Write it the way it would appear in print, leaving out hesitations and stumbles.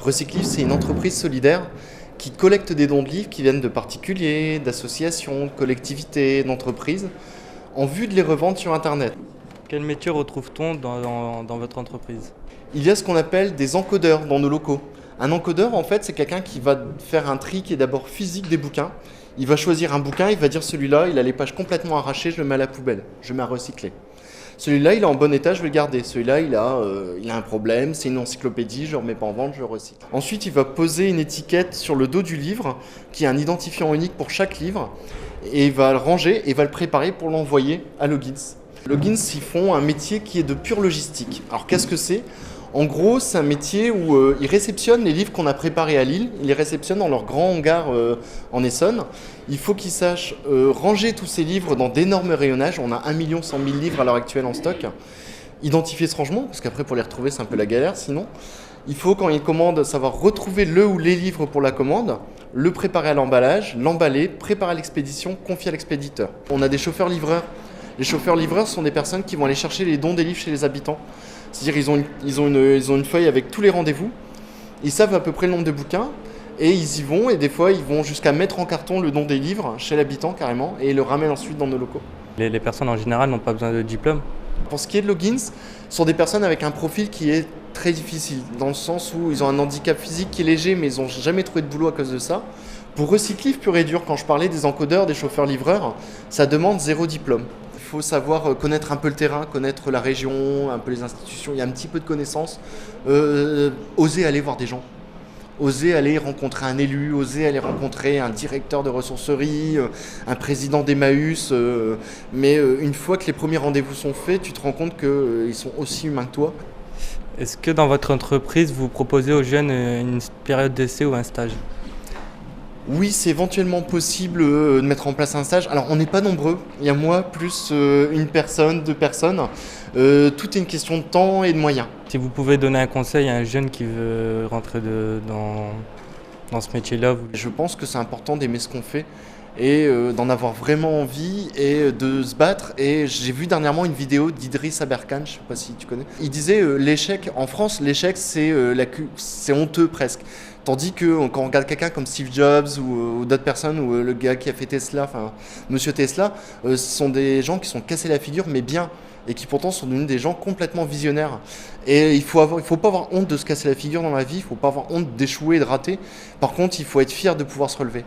Recyclif, c'est une entreprise solidaire qui collecte des dons de livres qui viennent de particuliers, d'associations, de collectivités, d'entreprises, en vue de les revendre sur Internet. Quel métier retrouve-t-on dans votre entreprise? Il y a ce qu'on appelle des encodeurs dans nos locaux. Un encodeur, en fait, c'est quelqu'un qui va faire un tri qui est d'abord physique des bouquins. Il va choisir un bouquin, il va dire celui-là, il a les pages complètement arrachées, je le mets à la poubelle, je le mets à recycler. Celui-là, il est en bon état, je vais le garder. Celui-là, il a un problème, c'est une encyclopédie, je ne le remets pas en vente, je le recycle. Ensuite, il va poser une étiquette sur le dos du livre, qui est un identifiant unique pour chaque livre, et il va le ranger et va le préparer pour l'envoyer à Logins. Logins, ils font un métier qui est de pure logistique. Alors, qu'est-ce que c'est ? En gros, c'est un métier où ils réceptionnent les livres qu'on a préparés à Lille, ils les réceptionnent dans leur grand hangar en Essonne. Il faut qu'ils sachent ranger tous ces livres dans d'énormes rayonnages. On a 1 100 000 livres à l'heure actuelle en stock. Identifier ce rangement, parce qu'après pour les retrouver c'est un peu la galère sinon. Il faut quand ils commandent savoir retrouver le ou les livres pour la commande, le préparer à l'emballage, l'emballer, préparer à l'expédition, confier à l'expéditeur. On a des chauffeurs-livreurs. Les chauffeurs-livreurs sont des personnes qui vont aller chercher les dons des livres chez les habitants. C'est-à-dire ils ont une feuille avec tous les rendez-vous, ils savent à peu près le nombre de bouquins, et ils y vont, et des fois ils vont jusqu'à mettre en carton le don des livres chez l'habitant carrément, et ils le ramènent ensuite dans nos locaux. Les personnes en général n'ont pas besoin de diplôme. Pour ce qui est de Logins, ce sont des personnes avec un profil qui est très difficile, dans le sens où ils ont un handicap physique qui est léger, mais ils n'ont jamais trouvé de boulot à cause de ça. Pour Recyclif pur et dur, quand je parlais des encodeurs, des chauffeurs-livreurs, ça demande 0 diplôme. Il faut savoir connaître un peu le terrain, connaître la région, un peu les institutions, il y a un petit peu de connaissances. Oser aller voir des gens, oser aller rencontrer un élu, oser aller rencontrer un directeur de ressourcerie, un président d'Emmaüs. Mais une fois que les premiers rendez-vous sont faits, tu te rends compte qu'ils sont aussi humains que toi. Est-ce que dans votre entreprise, vous proposez aux jeunes une période d'essai ou un stage? Oui, c'est éventuellement possible de mettre en place un stage. Alors, on n'est pas nombreux. Il y a moi plus une personne, 2 personnes. Tout est une question de temps et de moyens. Si vous pouvez donner un conseil à un jeune qui veut rentrer dans ce métier-là, Je pense que c'est important d'aimer ce qu'on fait et d'en avoir vraiment envie et de se battre. Et j'ai vu dernièrement une vidéo d'Idriss Aberkan, je ne sais pas si tu connais. Il disait l'échec, en France, l'échec c'est honteux presque. Tandis que quand on regarde quelqu'un comme Steve Jobs ou d'autres personnes, ou le gars qui a fait Tesla, enfin Monsieur Tesla, ce sont des gens qui sont cassés la figure, mais bien, et qui pourtant sont devenus des gens complètement visionnaires. Et il faut pas avoir honte de se casser la figure dans la vie, il faut pas avoir honte d'échouer et de rater. Par contre, il faut être fier de pouvoir se relever.